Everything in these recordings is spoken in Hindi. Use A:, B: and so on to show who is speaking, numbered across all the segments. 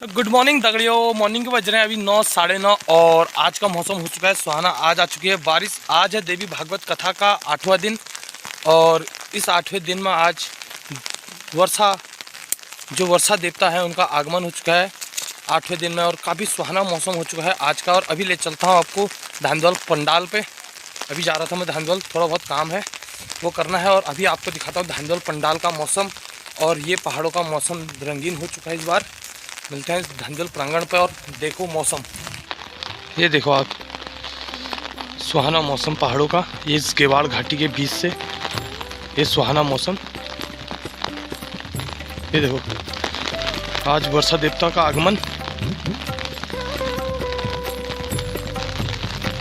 A: गुड मॉर्निंग दगड़ियों। मॉर्निंग के बज रहे हैं अभी 9 साढ़े 9 और आज का मौसम हो चुका है सुहाना। आज आ चुकी है बारिश। आज है देवी भागवत कथा का 8वां दिन और इस 8वें दिन में आज वर्षा देवता है उनका आगमन हो चुका है 8वें दिन में और काफ़ी सुहाना मौसम हो चुका है आज का। और अभी ले चलता हूँ आपको धानदौल पंडाल पे। अभी जा रहा था मैं धानदौल, थोड़ा बहुत काम है वो करना है और अभी आपको दिखाता हूँ धानदौल पंडाल का मौसम। और ये पहाड़ों का मौसम रंगीन हो चुका है इस बार। मिलते हैं धानदौल प्रांगण पे और देखो मौसम। ये देखो आप, सुहाना मौसम पहाड़ों का। ये इस गेवाड़ घाटी के बीच से ये सुहाना मौसम। ये देखो आज वर्षा देवता का आगमन।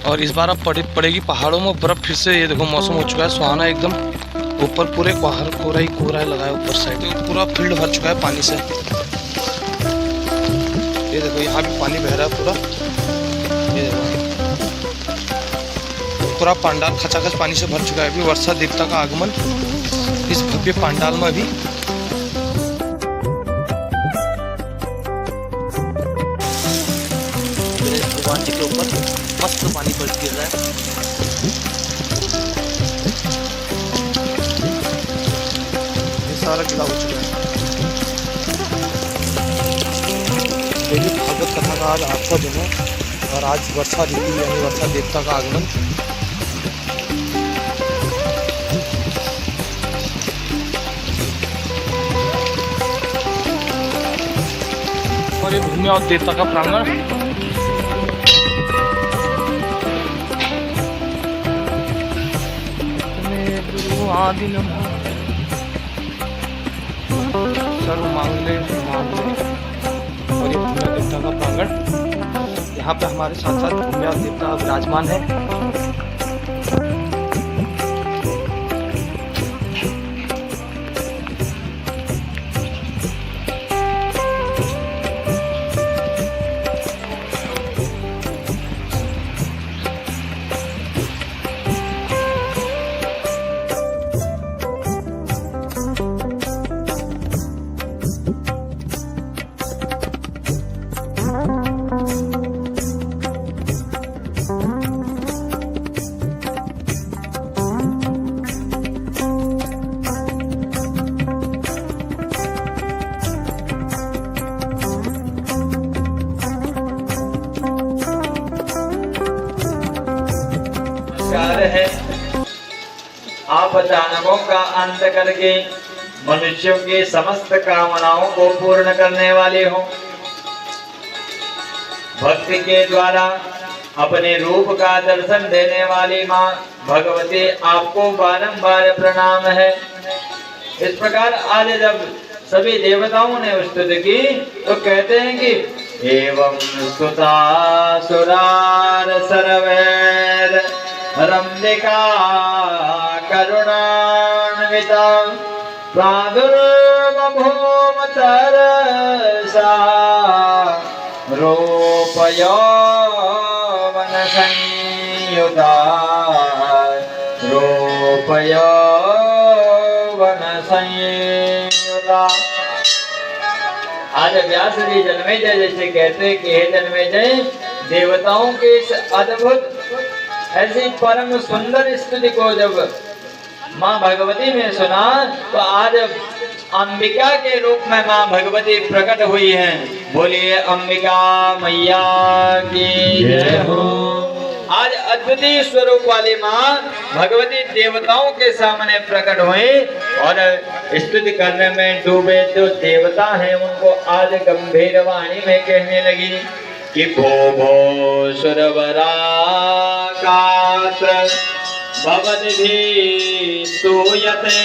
A: और इस बार अब पड़ेगी पहाड़ों में बर्फ फिर से। ये देखो मौसम हो चुका है सुहाना एकदम। ऊपर पूरे कोहरा ही कोहरा लगा है ऊपर साइड, पूरा फील्ड भर चुका है पानी से। ये देखो यहाँ भी पानी बह रहा है पूरा। ये देखो पूरा पंडाल खचाखच पानी से भर चुका है। अभी वर्षा देवता का आगमन इस भव्य पंडाल में। अभी भगवान जी के ऊपर मस्त पानी गिर रहा है। ये सारा गिला हो चुका है। देवी भागवत कथा का आज 8वां दिन है और आज वर्षा ऋतु यानी वर्षा देवता का आगमन। और ये भूमि और देवता का प्रांगण। आदि नमः सर्व मांगल्ये और ये भूमिया देवता का प्रांगण। यहाँ पे हमारे साथ साथ भूमिया देवता विराजमान है।
B: है आप दानवों का अंत करके मनुष्यों की समस्त कामनाओं को पूर्ण करने वाले हो। भक्ति के द्वारा अपने रूप का दर्शन देने वाली माँ भगवती आपको बारंबार प्रणाम है। इस प्रकार आज जब सभी देवताओं ने स्तुति की तो कहते हैं कि एवं स्तुता सुरार सर्वैर रम्यका करुणान्विता प्रादुर्बभूम तरसा रूपयौवन संयुता रूपयौवन संयुता। आज व्यास जी जन्मेजय जैसे कहते कि हे जन्मेजय, देवताओं के इस अद्भुत ऐसी परम सुंदर स्तुति को जब माँ भगवती ने सुना तो आज अंबिका के रूप में माँ भगवती प्रकट हुई हैं। बोलिए अंबिका मैया की जय हो। आज अद्वितीय स्वरूप वाली माँ भगवती देवताओं के सामने प्रकट हुई और स्तुति करने में डूबे जो देवता हैं उनको आज गंभीर वाणी में कहने लगी कि भो भो सुरवरा कात्र भवनिधि स्तूयते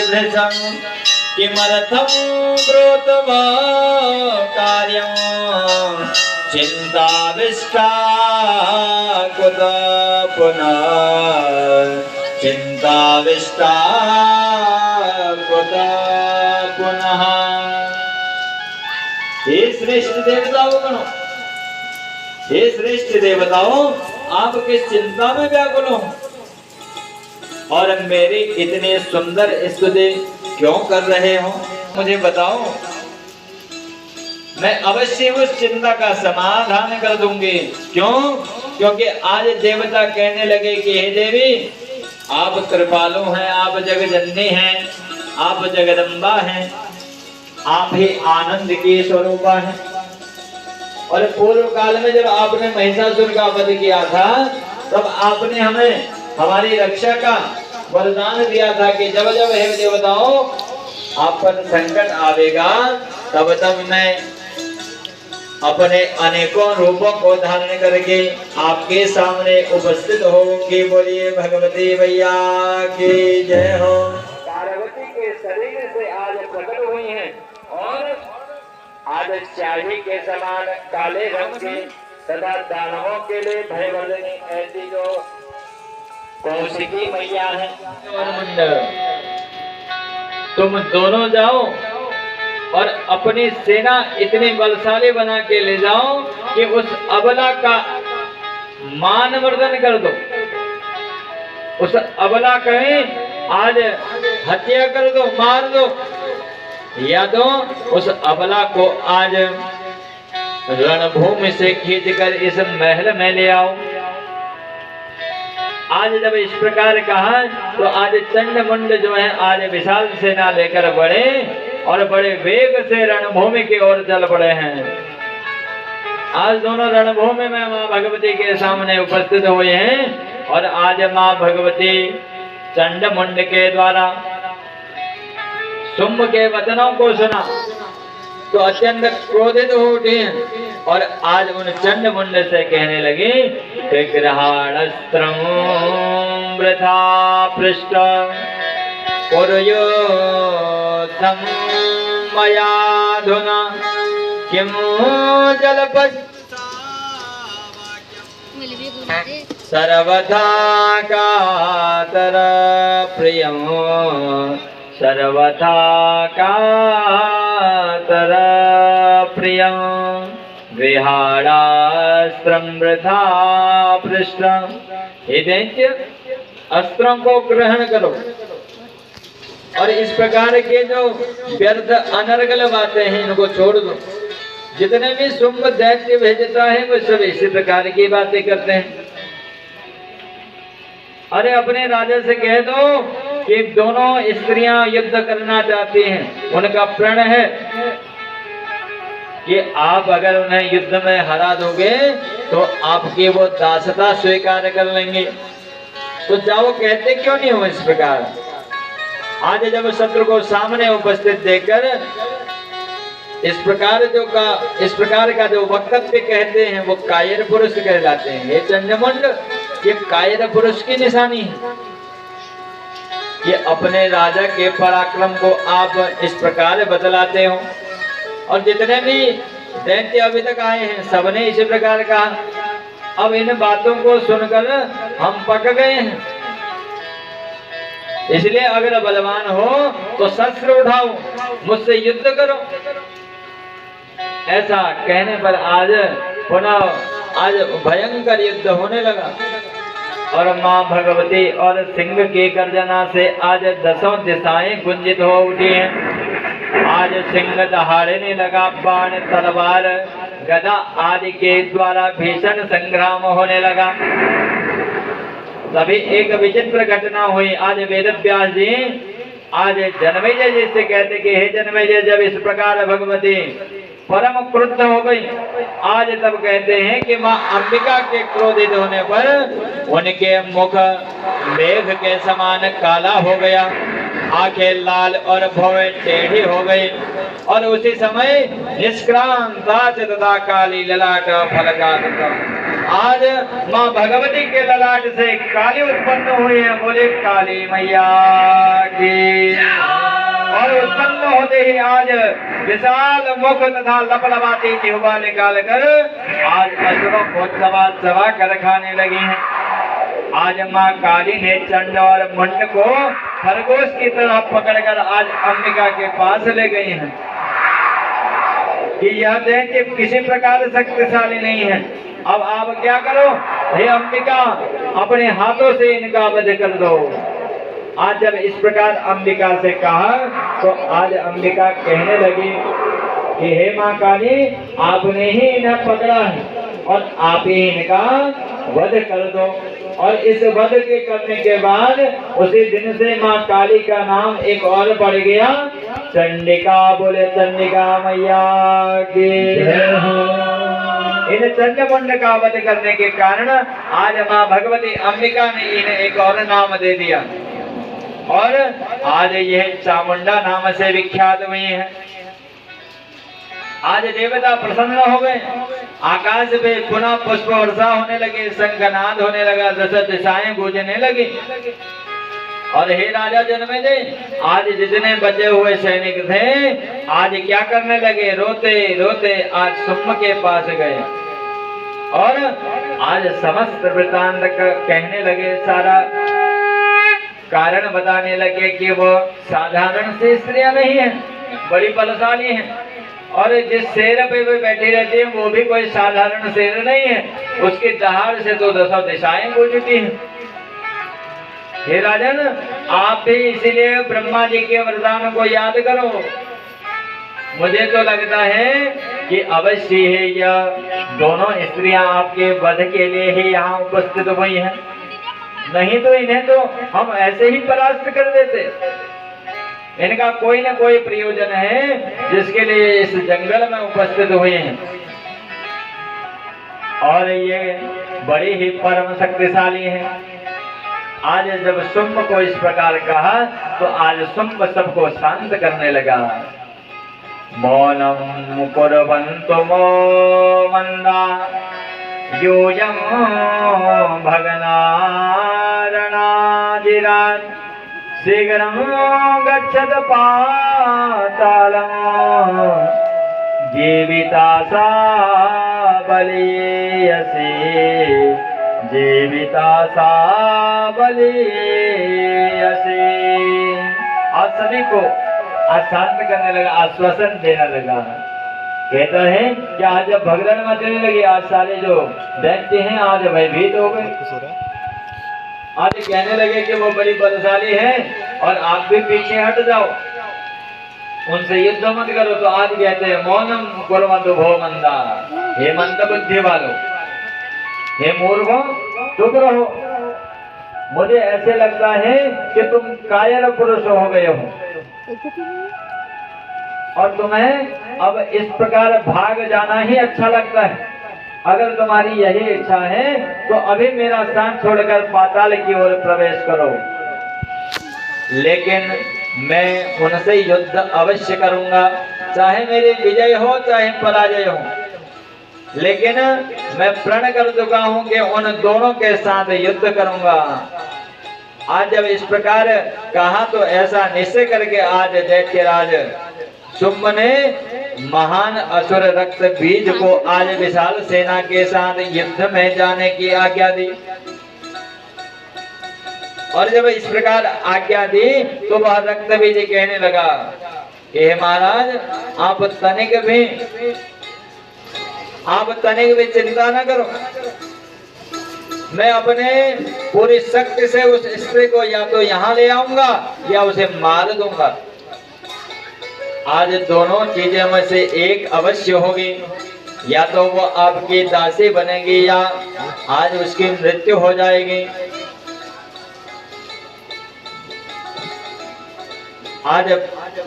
B: वृषं किमर्थं ब्रूतवा कार्यं चिन्ताविष्टा कुत पुनः चिन्ताविष्टा कुत पुनः। हे श्रेष्ठ देवताओं गणों, हे श्रेष्ठ देवताओं, आप किस चिंता में व्याकुल हो और मेरी इतनी सुंदर स्तुति क्यों कर रहे हो, मुझे बताओ। मैं अवश्य उस चिंता का समाधान कर दूंगी। क्यों? क्योंकि आज देवता कहने लगे कि हे देवी, आप कृपालु हैं, आप जगजननी हैं, आप जगदम्बा हैं, आप ही आनंद की स्वरूपा हैं। और पूर्व काल में जब आपने महिषासुर का वध किया था, तब आपने हमें हमारी रक्षा का वरदान दिया था कि जब जब हे देवताओं आप पर संकट आवेगा, तब तब मैं अपने अनेकों रूपों को धारण करके आपके सामने उपस्थित होंगी। बोलिए भगवती मैया की जय हो। पार्वती के शरीर से आज प्रकट हुई हैं और आज स्याही के समान काले रंग की तथा दानवों के लिए भयवर्धनी ऐसी जो कौशिकी मैया है। और मुंड, तुम दोनों जाओ और अपनी सेना इतनी बलशाली बना के ले जाओ कि उस अबला का मान मर्दन कर दो। उस अबला कहीं आज हत्या कर दो, मार दो, या तो उस अबला को आज रणभूमि से खींचकर इस महल में ले आओ। आज जब इस प्रकार कहा तो आज चंडमुंड जो है आज विशाल सेना लेकर बढ़े और बड़े वेग से रणभूमि की ओर चल पड़े हैं। आज दोनों रणभूमि में मां भगवती के सामने उपस्थित हुए हैं और आज मां भगवती चंडमुंड के द्वारा शुंभ के वचनों को सुना तो अत्यंत क्रोधित हो उठे और आज उन चंडमुंड से कहने लगे कि ग्रहाणस्त्रं वृथा पृष्ठ पुरयोद्धं मयाधुना किं जलपत् सर्वथा कातर प्रियं सर्वथा कातर प्रियं विहारास्त्रं वृथा पृष्ठं। हे दैत्य, अस्त्रों को ग्रहण करो और इस प्रकार के जो व्यर्थ अनर्गल बातें हैं इनको छोड़ दो। जितने भी शुंभ दैत्य भेजता है वो सब इसी प्रकार की बातें करते हैं। अरे अपने राजा से कह दो कि दोनों स्त्रियां युद्ध करना चाहती हैं, उनका प्रण है कि आप अगर उन्हें युद्ध में हरा दोगे तो आपकी वो दासता स्वीकार कर लेंगे। तो जाओ, कहते क्यों नहीं हो इस प्रकार? आज जब शत्रु को सामने उपस्थित देखकर इस प्रकार का जो वक्तव्य कहते हैं वो कायर पुरुष कहलाते हैं। ये चंडमुंड, ये कायर पुरुष की निशानी है। ये अपने राजा के पराक्रम को आप इस प्रकार बतलाते हो और जितने भी दैत्य अभी तक आए हैं सबने इसी प्रकार कहा। अब इन बातों को सुनकर हम पक गए हैं, इसलिए अगर बलवान हो तो शस्त्र उठाओ, मुझसे युद्ध करो। ऐसा कहने पर आज पुनः आज भयंकर युद्ध होने लगा और मां भगवती और सिंह की गर्जना से आज दसों दिशाएं गुंजित हो उठी हैं। आज सिंह दहाड़ने लगा, बाण तलवार गदा आदि के द्वारा भीषण संग्राम होने लगा। तभी एक विचित्र घटना हुई। आज वेद व्यास जी आज जन्मेजय जी से कहते कि हे जन्मेजय, जब इस प्रकार भगवती परम क्रुद्ध हो गई, आज तब कहते हैं कि मां अंबिका के क्रोधित होने पर उनके मुख मेघ के समान काला हो गया, आंखें लाल और भौएं टेढ़ी हो गई और उसी समय निष्क्रांता तथा काली ललाट फलकात। आज मां भगवती के ललाट से काली उत्पन्न हुई है। बोले काली मैया की। और उत्पन्न होते ही आज विशाल मुख तथा लपलपाती जिह्वा निकाल कर आज असुरों को चबा कर खाने लगी हैं। आज मां काली ने चंड और मुंड को खरगोश की तरह पकड़कर आज अंबिका के पास ले गई हैं कि यह दैत्य किसी प्रकार शक्तिशाली नहीं है। अब आप क्या करो, हे अंबिका, अपने हाथों से इनका वध कर दो। आज जब इस प्रकार अंबिका से कहा तो आज अंबिका कहने लगी कि हे माँ काली, आपने ही इन्हें पकड़ा है और आप ही इनका वध कर दो। और इस वध के करने के बाद उसी दिन से माँ काली का नाम एक और बढ़ गया, चंडिका। बोले चंडिका मैया की जय हो। इन चंडमुंड का वध करने के कारण आज माँ भगवती अंबिका ने इन्हें एक और नाम दे दिया और आज यह चामुंडा नाम से विख्यात हुई है। आज देवता प्रसन्न हो गए, आकाश पे पुनः पुष्प वर्षा होने लगे, शंखनाद होने लगा, दस दिशाएं गूंजने लगी। और हे राजा जन्मेजय, आज जितने बचे हुए सैनिक थे आज क्या करने लगे, रोते रोते आज शुम्भ के पास गए और आज समस्त वृतांत कहने लगे, सारा कारण बताने लगे कि वो साधारण सी स्त्रियां नहीं है, बड़ी बलशाली हैं। और जिस शेर पे वे बैठी रहती है वो भी कोई साधारण शेर नहीं है, उसकी दहाड़ से तो दसों दिशाएं गूंजती हैं। हे राजन, आप भी इसीलिए ब्रह्मा जी के वरदान को याद करो। मुझे तो लगता है कि अवश्य है यह दोनों स्त्रियां आपके वध के लिए ही यहाँ उपस्थित हुई हैं, नहीं तो इन्हें तो हम ऐसे ही परास्त कर देते। इनका कोई न कोई प्रयोजन है जिसके लिए इस जंगल में उपस्थित हुए हैं और ये बड़ी ही परम शक्तिशाली हैं। आज जब शुम्भ को इस प्रकार कहा तो आज शुम्भ सबको शांत करने लगा। मौनम कुर्वन्तु मो मंदा यूयं भगनारणाजिरान् शीघ्रं गच्छत पातालं जीविता सा बलीयसी जीविता सा बलीयसी। आज सभी को शांत करने लगा, आश्वासन देने लगा। कहता है कि आज जब भगदड़ मचने लगी, आज सारे जो दैत्य हैं आज भयभीत हो गए। आज कहने लगे कि वो बड़ी बलशाली है और आप भी पीछे हट जाओ, उनसे युद्ध मत करो। तो आज कहते हैं मौनम कुर्वन्तु भो मंदा, हे मंद बुद्धि वालों, हे मूर्खों, चुप रहो। मुझे ऐसे लगता है कि तुम कायर पुरुष हो गए हो और तुम्हें अब इस प्रकार भाग जाना ही अच्छा लगता है। अगर तुम्हारी यही इच्छा है तो अभी मेरा स्थान छोड़कर पाताल की ओर प्रवेश करो, लेकिन मैं उनसे युद्ध अवश्य करूंगा, चाहे मेरी विजय हो चाहे पराजय हो। लेकिन मैं प्रण कर चुका हूं कि उन दोनों के साथ युद्ध करूंगा। आज जब इस प्रकार कहा तो ऐसा निश्चय करके आज दैत्यराज शुम्भ ने महान असुर रक्त बीज को आज विशाल सेना के साथ युद्ध में जाने की आज्ञा दी। और जब इस प्रकार आज्ञा दी तो वह रक्त बीज कहने लगा कि हे महाराज, आप तनिक भी चिंता न करो, मैं अपने पूरी शक्ति से उस स्त्री को या तो यहाँ ले आऊंगा या उसे मार दूंगा। आज दोनों चीजें में से एक अवश्य होगी, या तो वो आपकी दासी बनेगी या आज उसकी मृत्यु हो जाएगी। आज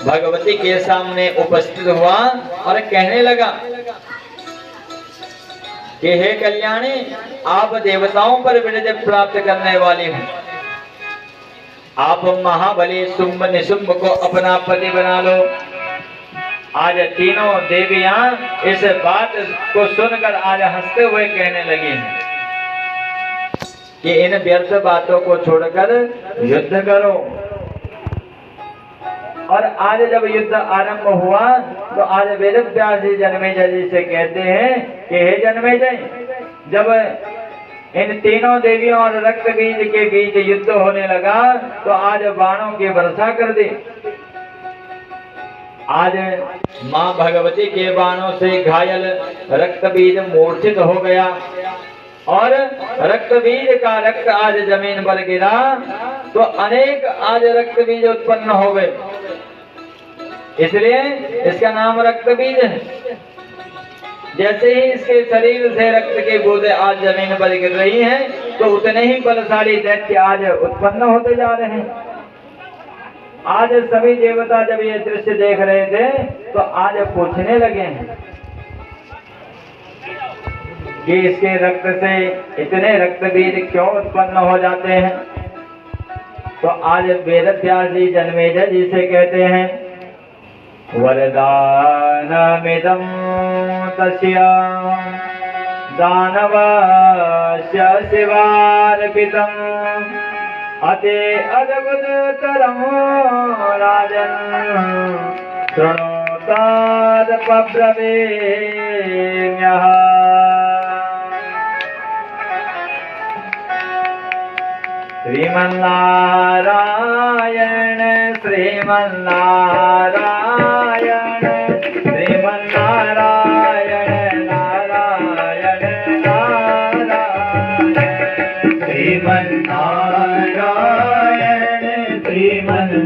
B: भगवती के सामने उपस्थित हुआ और कहने लगा कि हे कल्याणी, आप देवताओं पर विजय प्राप्त करने वाली हैं। आप महाबली शुम्भ निशुम्भ को अपना पति बना लो। आज तीनों देवियां इस बात को सुनकर आज हंसते हुए कहने लगी हैं कि इन व्यर्थ बातों को छोड़कर युद्ध करो। और आज जब युद्ध आरंभ हुआ तो आज वेद व्यास जी जन्मेजय जी से कहते हैं कि हे जन्मेजय, जब इन तीनों देवियों और रक्त बीज के बीच युद्ध होने लगा तो आज बाणों की वर्षा कर दी। आज मां भगवती के बाणों से घायल रक्त बीज मूर्छित हो गया और रक्त बीज का रक्त आज जमीन पर गिरा तो अनेक आज रक्त बीज उत्पन्न हो गए। इसलिए इसका नाम रक्त बीज है। जैसे ही इसके शरीर से रक्त की बूंदें आज जमीन पर गिर रही हैं, तो उतने ही बलशाली दैत्य आज उत्पन्न होते जा रहे हैं। आज सभी देवता जब ये दृश्य देख रहे थे तो आज पूछने लगे हैं कि इसके रक्त से इतने रक्त बीज क्यों उत्पन्न हो जाते हैं। तो आज वेद व्यास जी जन्मेजय जी से कहते हैं, वरदानमिदं तस्य दानवास्य शिवार्पितम् अति अद्भुततरं राजन् शृणोतादपब्रवीम्यः। श्रीमन्नारायण श्रीमन्नारायण श्रीमन्नारायण नारायण नारायण श्रीमन्नारायण श्रीमन्नारायण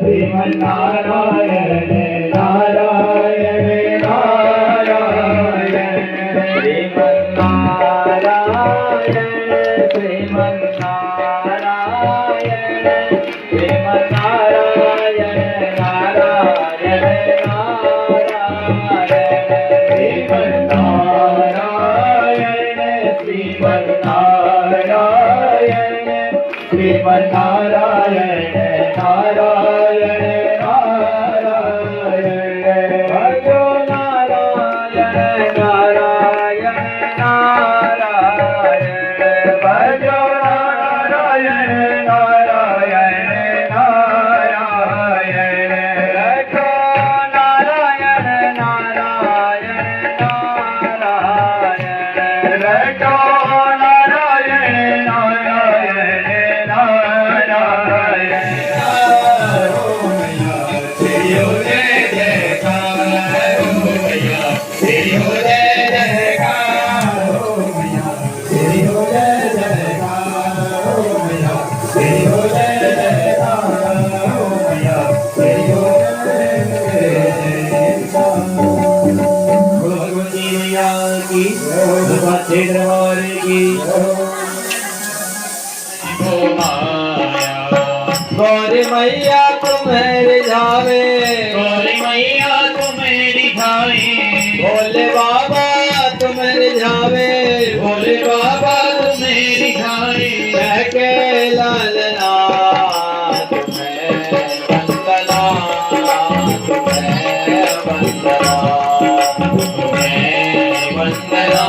B: श्रीमन्नारायण नारायण नारायण श्रीमन्नारायण श्रीमन्नारायण नारायण नारायण भजो नारायण नारायण नारायण भजो नारायण नारायण नारायण रखो नारायण नारायण नारायण रखो नारायण नारायण गौरी मैया तुम्हें रिझावे,
C: गौरी मैया तुम्हें रिझावे,
B: भोले बाबा तुम्हें रिझावे,
C: भोले बाबा तुम्हें रिझावे,
B: कह के लालना तुम्हें वंदना तुम्हें वंदना
C: तुम्हें वंदना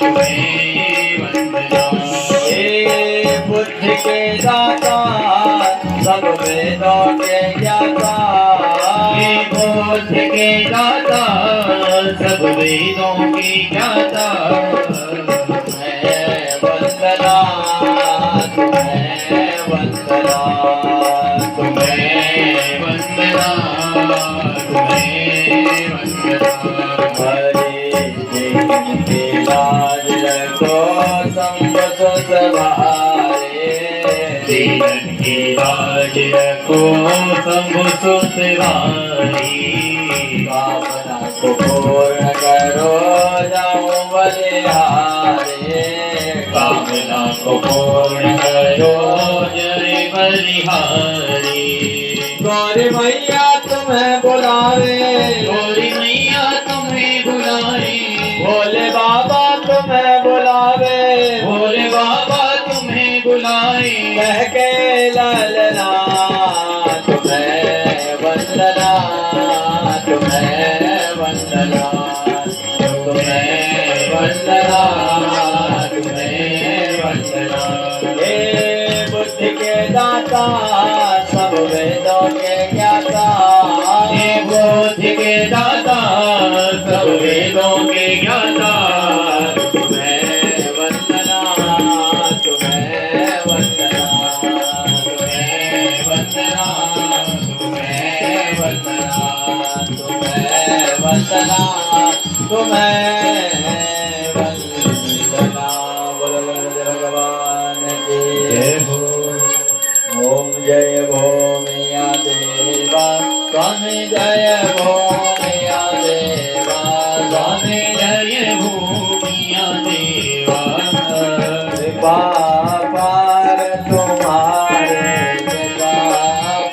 C: तुम्हें वंदना।
B: ये बुद्धि के दाता सब वेदों के ज्ञाता,
C: ये बोध के दाता सब वेदों के ज्ञाता,
B: तुम्हें वंदना तुम्हें वंदना
C: तुम्हें वंदना तुम्हें वंदना।
B: हरि जिनके लाज रखो संबत सवारे,
C: जीवन की लाज रखो सब सुसवारी,
B: कामना को पूर्ण करो जाऊं बलिहारे,
C: कामना को पूर्ण करो जय बलिहारी।
B: गौरी मैया तुम्हें बुलावे,
C: गौरी मैया तुम्हें बुलाए,
B: भोले बाबा तुम्हें बुलावे,
C: भोले बाबा तुम्हें बुलाए,
B: कह के लालना तुम्हें वंदना तुम्हें वंदना तुम्हें वंदना
C: तुम्हें वंदना।
B: हे बुद्धि के दाता सब वेदों के ज्ञाता,
C: हे बोध के दाता सब वेदों के ज्ञाता,
B: तुम्हें वंदना तुम्हें वंदना
C: तुम्हें वंदना तुम्हें वंदना
B: तुम्हें वंदना तुम्हें वंदना। बोलो भगवान की
C: जय हो।
B: ओम जय भूमि स्वामी जय भूमिया देवा,
C: स्वामी जय भूमिया देवा।
B: कृपा पार तुम्हारे, कृपा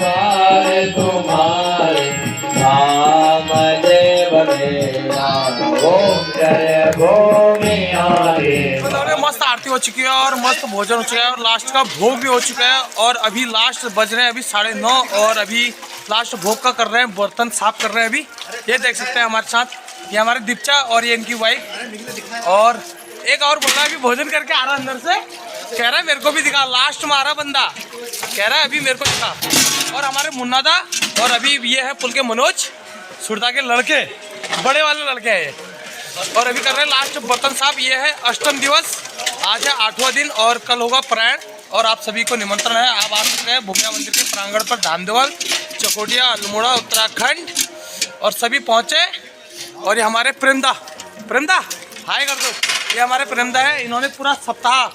B: पार तुम्हारे, नामदेव मेरा, ओम जय भूमिया देवा।
A: तो मस्त आरती हो चुकी है और मस्त भोजन हो चुका है और लास्ट का भोग भी हो चुका है और अभी लास्ट बज रहे हैं अभी 9:30 और अभी लास्ट भोग का कर रहे हैं, बर्तन साफ कर रहे हैं। अभी ये देख सकते हैं हमारे साथ, ये हमारे दीपचा और ये इनकी वाइफ। और एक और बोल रहा है अभी भोजन करके आ रहा है अंदर से, कह रहा है मेरे को भी दिखा, लास्ट में आ रहा बंदा कह रहा है अभी मेरे को दिखा। और हमारे मुन्ना दा और अभी ये है पुल के मनोज सुरदा के लड़के, बड़े वाले लड़के हैं ये, और अभी कर रहे हैं लास्ट बर्तन साफ। ये है अष्टम दिवस, आज है 8वां दिन और कल होगा प्रयाण। और आप सभी को निमंत्रण है, आप आ सकते हैं भूमिया मंदिर के प्रांगण पर, धामदेवल, चकोटिया, अल्मोड़ा, उत्तराखंड। और सभी पहुंचे। और ये हमारे प्रेमदा, प्रेमदा हाय कर दो, ये हमारे प्रेमदा है, इन्होंने पूरा सप्ताह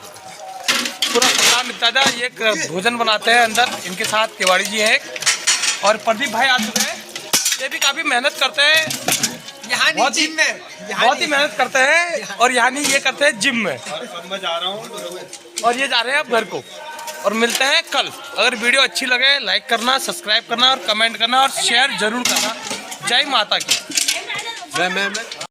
A: निपटा दिया। ये भोजन बनाते हैं अंदर, इनके साथ तिवाड़ी जी है और प्रदीप भाई आ चुके हैं। ये भी काफ़ी मेहनत करते हैं, यहाँ बहुत ही मेहनत करते हैं और यहाँ नहीं, ये करते हैं जिम में। मैं जा रहा हूँ और ये जा रहे हैं अब घर को और मिलते हैं कल। अगर वीडियो अच्छी लगे लाइक करना, सब्सक्राइब करना और कमेंट करना और शेयर जरूर करना। जय माता की।